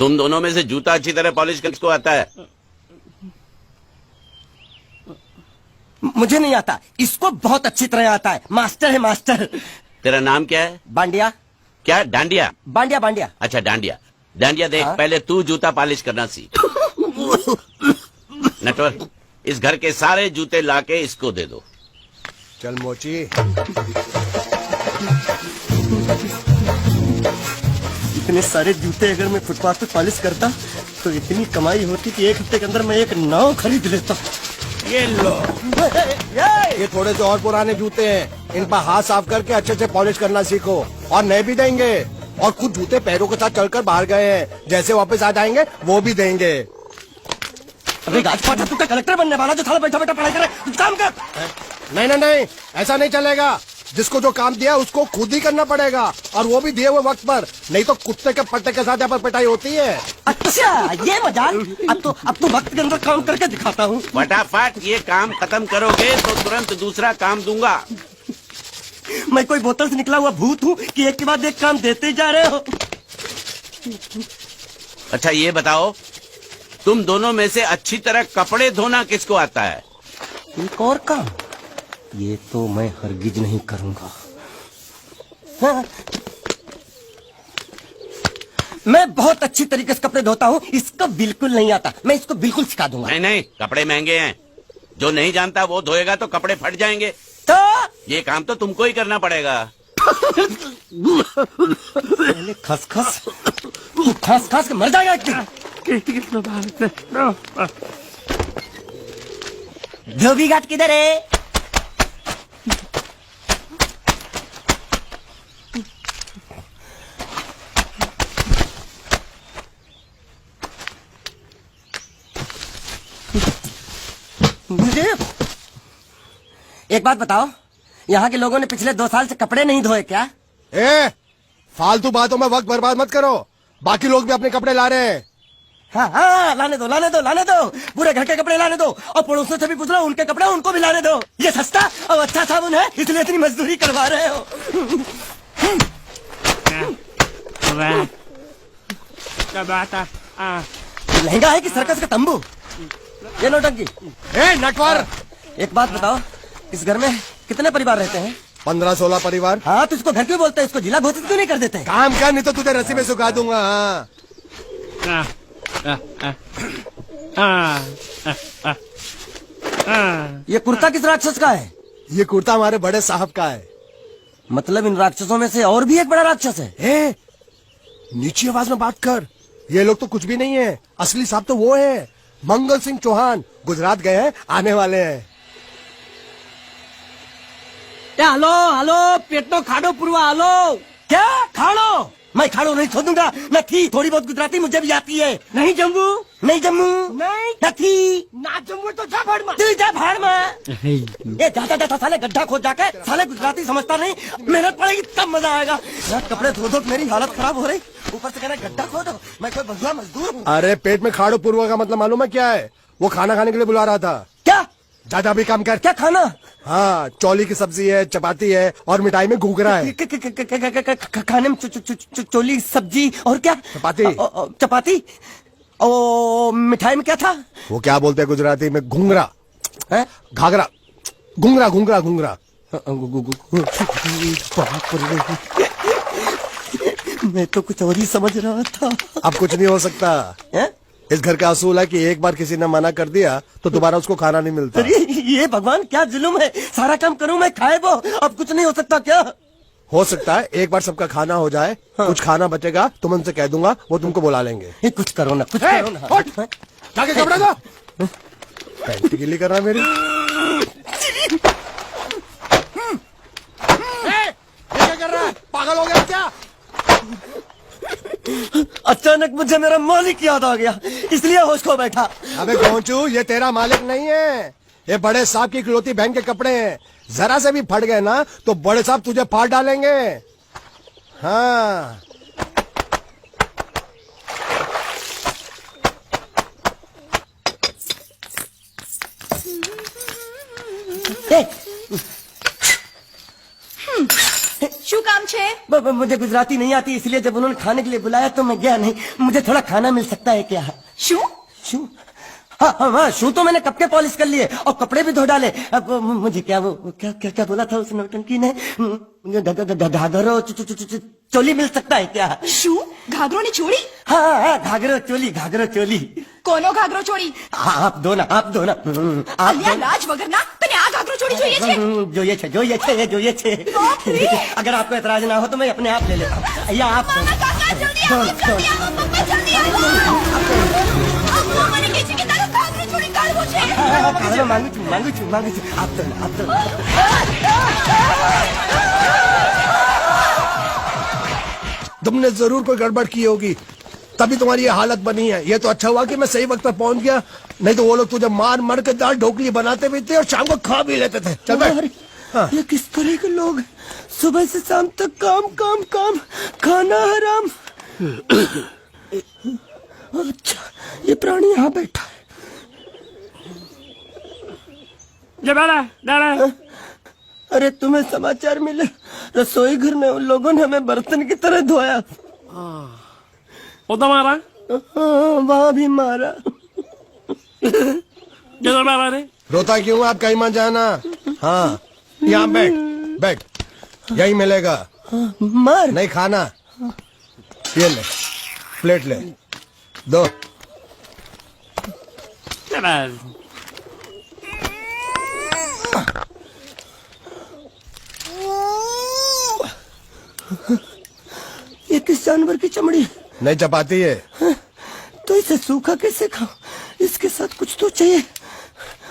तुम दोनों में से जूता अच्छी तरह पॉलिश किसको आता है? मुझे नहीं आता, इसको बहुत अच्छी तरह आता है। मास्टर है मास्टर। तेरा नाम क्या है? बांडिया। क्या? डांडिया? बांडिया बांडिया। अच्छा डांडिया। डांडिया देख, हाँ? पहले तू जूता पॉलिश करना सीख। नटवर, इस घर के सारे जूते लाके इसको दे दो। चल मोची। इतने सारे जूते अगर मैं फुटपाथ पे पॉलिश करता तो इतनी कमाई होती कि एक हफ्ते के अंदर मैं एक नाव खरीद लेता। ये लो, ये थोड़े से और पुराने जूते हैं, इन पर हाथ साफ करके अच्छे से पॉलिश करना सीखो। और नए भी देंगे, और कुछ जूते पैरों के साथ चलकर बाहर गए हैं, जैसे वापस आ जाएंगे वो भी देंगे। अबे गाजपाटा, तू क्या कलेक्टर बनने वाला जो साला बैठा बैठा पढ़ाई करे? कुछ काम कर। नहीं नहीं नहीं, ऐसा नहीं चलेगा। जिसको जो काम दिया उसको खुद ही करना पड़ेगा, और वो भी दिए हुए वक्त पर, नहीं तो कुत्ते के पट्टे के साथ यहाँ पर पिटाई होती है। अच्छा ये मजाक। अब तो वक्त के अंदर काम करके दिखाता हूँ। फटाफट ये काम खत्म करोगे तो तुरंत दूसरा काम दूंगा। मैं कोई बोतल से निकला हुआ भूत हूँ कि एक के बाद एक काम देते जा रहे हो? अच्छा ये बताओ, तुम दोनों में से अच्छी तरह कपड़े धोना किसको आता है? एक और काम, ये तो मैं हरगिज नहीं करूंगा। हाँ। मैं बहुत अच्छी तरीके से कपड़े धोता हूँ, इसको बिल्कुल नहीं आता। मैं इसको बिल्कुल सिखा दूंगा। नहीं नहीं, कपड़े महंगे हैं, जो नहीं जानता वो धोएगा तो कपड़े फट जाएंगे। तो ये काम तो तुमको ही करना पड़ेगा। पहले खसखस, तू खस खस के मर जाएगा क्या? धोबी घाट किधर है? मुझे एक बात बताओ, यहाँ के लोगों ने पिछले 2 साल से कपड़े नहीं धोए क्या? फालतू बातों में वक्त बर्बाद मत करो, बाकी लोग भी अपने कपड़े ला रहे हैं। हाँ हाँ, लाने दो लाने दो लाने दो, पूरे घर के कपड़े लाने दो, और पड़ोसियों से भी पूछ लो, उनके कपड़े उनको भी लाने दो। ये सस्ता और अच्छा साबुन है, इसलिए इतनी मजदूरी करवा रहे हो। लहंगा है कि सर्कस का तंबू? ये नौटंकी। नटवर, एक बात बताओ, इस घर में कितने परिवार रहते हैं? 15-16 परिवार। हाँ, तो इसको घर क्यों बोलते हैं? इसको जिला घोषित क्यों नहीं कर देते? काम कर, नहीं तो तुझे रस्सी में सुखा दूंगा। ये कुर्ता किस राक्षस का है? ये कुर्ता हमारे बड़े साहब का है। मतलब इन राक्षसों में से और भी एक बड़ा राक्षस है? नीची आवाज में बात कर, ये लोग तो कुछ भी नहीं है, असली साहब तो वो है मंगल सिंह चौहान, गुजरात गए हैं, आने वाले हैं। हेलो हेलो, पेट नो खाड़ो पुरवा। हेलो, क्या खाड़ो? मैं खाड़ो नहीं छोड़ूंगा। नहीं, थोड़ी बहुत गुजराती मुझे भी आती है। नहीं जम्मू, नहीं जम्मू, नहीं ना जम्मू तो जा भाड़ में। तू जा भाड़ में। ये जाता जाता साले गड्ढा खोद जाके साले गुजराती समझता नहीं। मेहनत पड़ेगी तब मजा आएगा। यार कपड़े धो धो मेरी हालत खराब हो रही, ऊपर से कहना गड्ढा खोदो। मैं कोई बंधुआ मजदूर हूँ? अरे पेट में खाड़ो पूर्वा का मतलब मालूम है क्या है? वो खाना खाने के लिए बुला रहा था। क्या? ज्यादा भी काम कर। क्या खाना? हाँ, चौली की सब्जी है, चपाती है, और मिठाई में घूघरा है। खाने में चोली सब्जी और क्या? चपाती। चपाती। ओ मिठाई में क्या था? वो क्या बोलते हैं गुजराती में? घूंघरा है, घाघरा, घूंघरा घूंघरा घूंघरा। मैं तो कुछ और ही समझ रहा था। अब कुछ नहीं हो सकता है? इस घर का असूल है कि एक बार किसी ने मना कर दिया तो दोबारा उसको खाना नहीं मिलता। अरे ये भगवान क्या जुल्म है, सारा काम करूं मैं, खाए वो। अब कुछ नहीं हो सकता क्या? हो सकता है एक बार सबका खाना हो जाए। हाँ। कुछ खाना बचेगा तो मैं उनसे कह दूंगा, वो तुमको बुला लेंगे। कुछ करो ना, कुछ करो ना। जाके कपड़ा दो। पैंट गिल्ली कर रहा है मेरी। ये क्या कर रहा है? पागल हो गया क्या? अचानक मुझे मेरा मालिक याद आ गया, इसलिए होश खो बैठा। अबे गोंचू, ये तेरा मालिक नहीं है, ये बड़े साहब की इकलौती बहन के कपड़े हैं। जरा से भी फट गए ना तो बड़े साहब तुझे फाड़ डालेंगे। हाँ, શું કામ છે? मुझे गुजराती नहीं आती, इसलिए जब उन्होंने खाने के लिए बुलाया तो मैं गया नहीं। मुझे थोड़ा खाना मिल सकता है क्या? शू शू? हाँ, शू तो मैंने कब के पॉलिश कर लिए और कपड़े भी धो डाले। अब मुझे क्या वो क्या क्या क्या बोला था उस नौटंकी ने? घाघरो चोली मिल सकता है क्या? शू घाघरो ने छोड़ी? हाँ, घाघरो चोली। कोनो घाघरो छोड़ी? आप दो ना आप અલ્યા લાજ વગરના તને આ ઘાઘરો છોડી જોઈએ છે? જોઈએ છે। अगर आपको एतराज ना हो तो मैं अपने आप ले लेता हूँ। या आप કાકા જલ્દી આવો, જલ્દી આવો, પપ્પા જલ્દી આવો। અમ્મા મને કહે છે કે તારો ઘાઘરો છોડી કાઢવો છે। मांगू छू आप तो तुमने जरूर कोई गड़बड़ की होगी, तभी तुम्हारी ये हालत बनी है। ये तो अच्छा हुआ कि मैं सही वक्त पर पहुंच गया, नहीं तो वो लोग तुझे मार के दाल ढोकली बनाते भी थे और शाम को खा भी लेते थे। चल बैठ। हाँ। ये किस तरह के लोग हैं? सुबह से शाम तक काम खाना हराम। अच्छा, ये प्राणी यहाँ बैठा है। अरे तुम्हें समाचार मिले? रसोई घर में उन लोगों ने हमें बर्तन की तरह धोया। मारा? वहाँ भी मारा। रोता क्यों? आप कहीं मत जाना। हाँ, यहाँ बैठ, यही मिलेगा। मार नहीं खाना, ये ले, प्लेट ले, दो। ये किस जानवर की चमड़ी? नहीं चपाती है। तो इसे सूखा कैसे खाओ? इसके साथ कुछ तो चाहिए।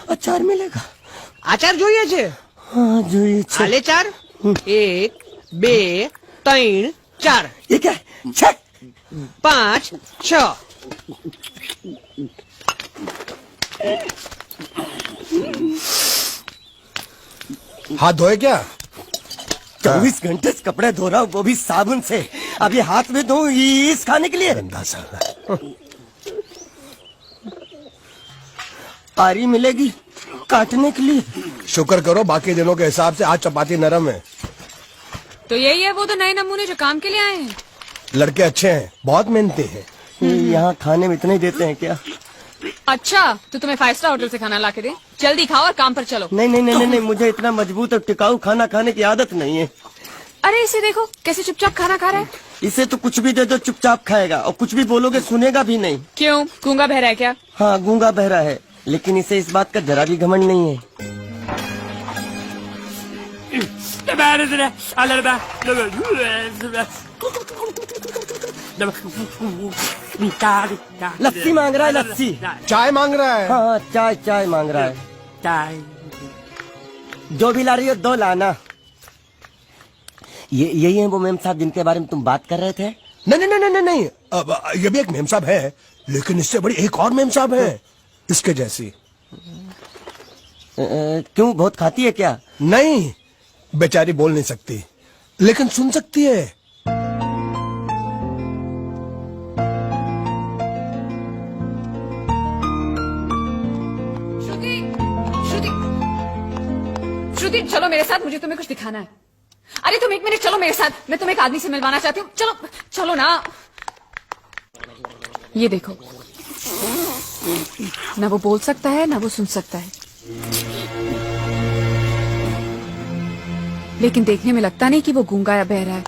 अचार मिलेगा? આચાર જોઈએ છે? हाँ જોઈએ છે। હાલે ચાર? 1 2 3 4 ये क्या है? 6 5 6 हाथ धोए क्या? 24 घंटे से कपड़े धो रहा हूँ, वो भी साबुन से। अब ये हाथ में धो इस खाने के लिए? गंदा साला। आरी मिलेगी काटने के लिए? शुक्र करो बाकी दिनों के हिसाब से आज चपाती नरम है। तो यही है वो तो नए नमूने जो काम के लिए आए हैं। लड़के अच्छे हैं, बहुत मेहनती हैं। यहाँ खाने में इतना ही देते हैं क्या? अच्छा तो तुम्हें 5 स्टार होटल से खाना ला के दे? जल्दी खाओ और काम पर चलो। नहीं, मुझे इतना मजबूत और टिकाऊ खाना खाने की आदत नहीं है। अरे इसे देखो कैसे चुपचाप खाना खा रहा है। इसे तो कुछ भी दे दो चुपचाप खाएगा, और कुछ भी बोलोगे सुनेगा भी नहीं। क्यों, गूंगा बहरा है क्या? हाँ, गूंगा बहरा है, लेकिन इसे इस बात का जरा भी घमंड नहीं है। लस्सी मांग रहा है, लस्सी। चाय मांग रहा है। हाँ, चाय मांग रहा है। जो भी ला रही हो 2 लाना। यही है वो मेम साहब जिनके बारे में तुम बात कर रहे थे? नहीं। अब ये भी एक मेम साहब है, लेकिन इससे बड़ी एक और मेम साहब है इसके जैसी। क्यों, बहुत खाती है क्या? नहीं, बेचारी बोल नहीं सकती, लेकिन सुन सकती है। श्रुति चलो मेरे साथ, मुझे तुम्हें कुछ दिखाना है। अरे तुम 1 मिनट चलो मेरे साथ, मैं तुम्हें एक आदमी से मिलवाना चाहती हूँ। चलो ना। ये देखो, ना वो बोल सकता है ना वो सुन सकता है, लेकिन देखने में लगता नहीं कि वो गूंगा या बहरा है।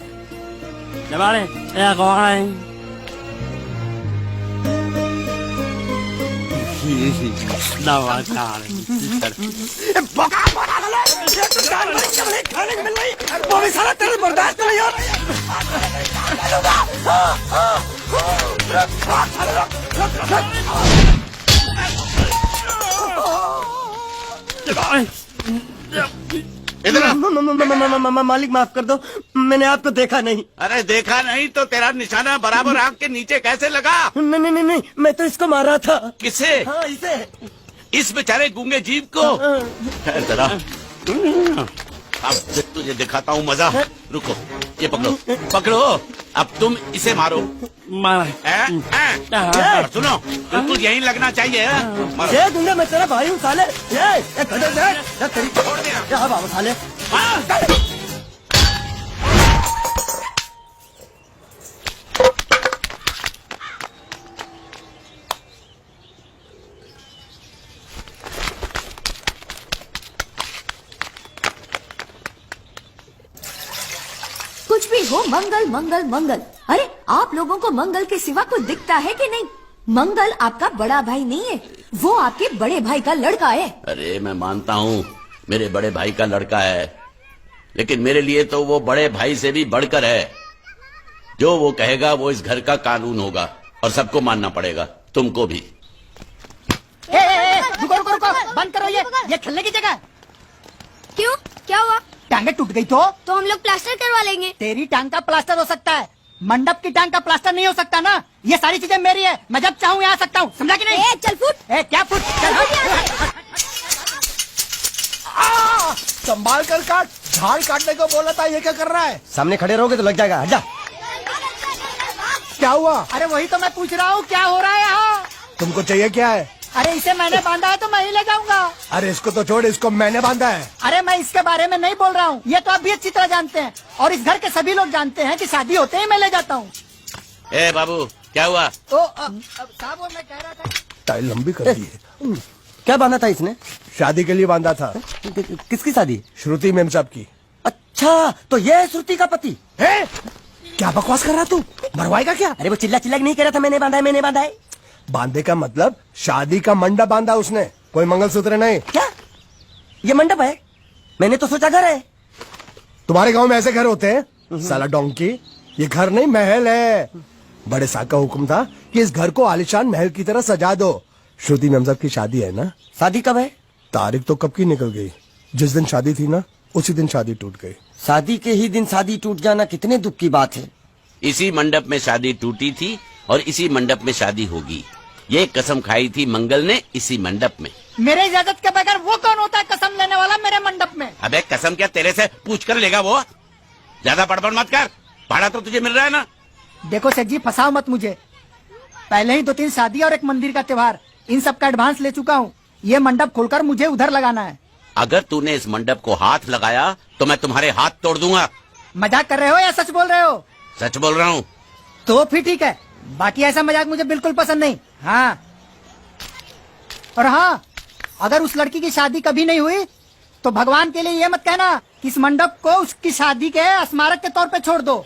वो भी साला तेरे बर्दाश्त नहीं हो। मालिक माफ कर दो, मैंने आपको देखा नहीं। अरे देखा नहीं तो तेरा निशाना बराबर आंख के नीचे कैसे लगा? नहीं, मैं तो इसको मारा था। किसे? हाँ, इसे। इस बेचारे गूंगे जीव को? ठहर जरा, अब तुझे दिखाता हूँ मजा। रुको, ये पकड़ो। अब तुम इसे मारो। सुनो, बिल्कुल यहीं लगना चाहिए। मारो। ये दूंगा, मैं तेरा भाई हूँ साले। छोड़ दे साले। हो मंगल मंगल मंगल। अरे आप लोगों को मंगल के सिवा कुछ दिखता है कि नहीं? मंगल आपका बड़ा भाई नहीं है, वो आपके बड़े भाई का लड़का है। अरे मैं मानता हूँ मेरे बड़े भाई का लड़का है, लेकिन मेरे लिए तो वो बड़े भाई से भी बढ़कर है। जो वो कहेगा वो इस घर का कानून होगा और सबको मानना पड़ेगा, तुमको भी। रुको रुको रुको, बंद करो ये खेलने की जगह। क्यों, क्या हुआ? टांगे टूट गई तो हम लोग प्लास्टर करवा लेंगे। तेरी टांग का प्लास्टर हो सकता है, मंडप की टांग का प्लास्टर नहीं हो सकता ना। ये सारी चीजें मेरी है, मैं जब चाहूँ यहाँ आ सकता हूँ, समझा कि नहीं? चल फुट। क्या फुट? संभाल कर काट, झाड़ काटने को बोला था, ये क्या कर रहा है? सामने खड़े रहोगे तो लग जाएगा, हट जा। क्या हुआ? अरे वही तो मैं पूछ रहा हूँ, क्या हो रहा है यहाँ? तुमको चाहिए क्या है? अरे इसे मैंने बांधा है तो मैं ही ले जाऊंगा। अरे इसको तो छोड़, इसको मैंने बांधा है। अरे मैं इसके बारे में नहीं बोल रहा हूँ, ये तो आप भी अच्छी तरह जानते हैं और इस घर के सभी लोग जानते हैं कि शादी होते ही मैं ले जाता हूँ। ए बाबू, क्या हुआ? तो साहब वो मैं कह रहा था, टाइल लंबी कर दी है। क्या बांधा था इसने? शादी के लिए बांधा था। किसकी शादी? श्रुति मेम साहब की। अच्छा, तो ये है श्रुति का पति? है? क्या बकवास कर रहा तू? मरवाएगा क्या? अरे वो चिल्ला चिल्ला के नहीं कह रहा था मैंने बांधा है, मैंने बांधा है। बांधे का मतलब शादी का मंडप बांधा उसने, कोई मंगलसूत्र नहीं। क्या ये मंडप है? मैंने तो सोचा घर है। तुम्हारे गांव में ऐसे घर होते हैं? साला डोंकी, ये घर नहीं महल है। बड़े साहब का हुक्म था कि इस घर को आलीशान महल की तरह सजा दो। श्रुति मेम साहब की शादी है ना? शादी कब है? तारीख तो कब की निकल गई, जिस दिन शादी थी ना उसी दिन शादी टूट गई। शादी के ही दिन शादी टूट जाना कितने दुख की बात है। इसी मंडप में शादी टूटी थी और इसी मंडप में शादी होगी। ये कसम खाई थी मंगल ने इसी मंडप में। मेरे इजाजत के बगैर वो कौन होता है कसम लेने वाला मेरे मंडप में? अबे कसम क्या तेरे से पूछ कर लेगा वो? ज्यादा बड़बड़ मत कर, भाड़ा तो तुझे मिल रहा है ना। देखो सेठ जी, फंसाओ मत मुझे। पहले ही 2-3 शादी और एक मंदिर का त्योहार, इन सब का एडवांस ले चुका हूँ। ये मंडप खोलकर मुझे उधर लगाना है। अगर तूने इस मंडप को हाथ लगाया तो मैं तुम्हारे हाथ तोड़ दूंगा। मजाक कर रहे हो या सच बोल रहे हो? सच बोल रहा हूँ। तो फिर ठीक है, बाकी ऐसा मजाक मुझे बिल्कुल पसंद नहीं। हाँ, और हाँ, अगर उस लड़की की शादी कभी नहीं हुई तो भगवान के लिए ये मत कहना कि इस मंडप को उसकी शादी के स्मारक के तौर पे छोड़ दो।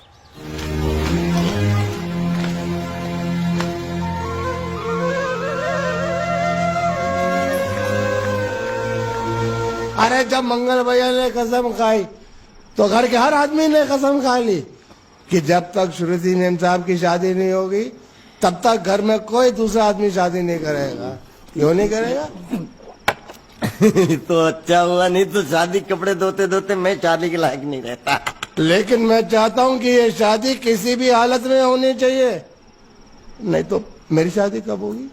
अरे जब मंगल भैया ने कसम खाई तो घर के हर आदमी ने कसम खा ली कि जब तक श्रुति मेम साहब की शादी नहीं होगी तब तक घर में कोई दूसरा आदमी शादी नहीं करेगा। क्यों नहीं करेगा? तो अच्छा हुआ, नहीं तो शादी कपड़े धोते धोते मैं शादी के लायक नहीं रहता। लेकिन मैं चाहता हूँ कि ये शादी किसी भी हालत में होनी चाहिए, नहीं तो मेरी शादी कब होगी?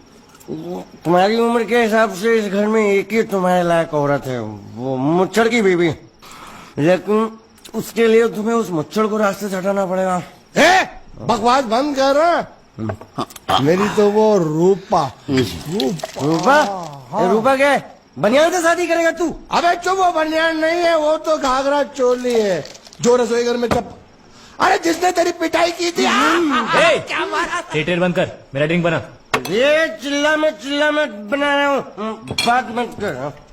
तुम्हारी उम्र के हिसाब से इस घर में एक ही तुम्हारे लायक औरत है, वो मुच्छड़ की बीवी। लेकिन उसके लिए तुम्हें उस मुच्छड़ को रास्ते से हटाना पड़ेगा। बकवास बंद कर। मेरी तो वो रूपा। रूपा? रूपा क्या है? बनियान से शादी करेगा तू? अबे चुप, वो बनियान नहीं है, वो तो घाघरा चोली है जो रसोई घर में चप। अरे जिसने तेरी पिटाई की थी। क्या मारा? थिएटर बंद कर, मेरा ड्रिंक बना। ये चिल्ला में बना रहा हूँ, बात मत कर।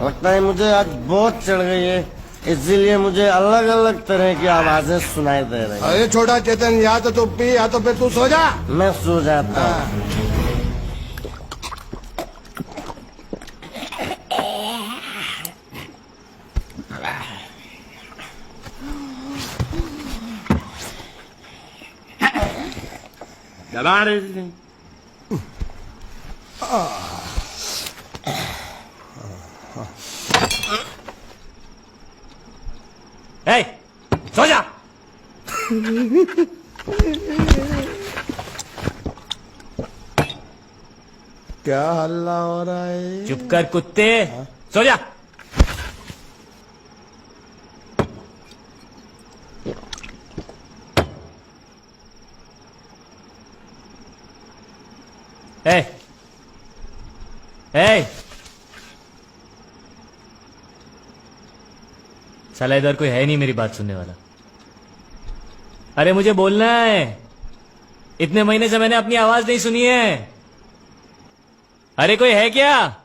लगता है मुझे आज बहुत चढ़ गई है, इसीलिए मुझे अलग अलग तरह की आवाजें सुनाई दे रही हैं। अरे छोटा चेतन, या तो तू पी या तो फिर तू सो जा। मैं सो जाता हूँ। सो जा। क्या हल्ला हो रहा है? चुप कर कुत्ते, सो जा। ए, साला इधर कोई है नहीं मेरी बात सुनने वाला। अरे मुझे बोलना है, इतने महीने से मैंने अपनी आवाज नहीं सुनी है। अरे कोई है क्या?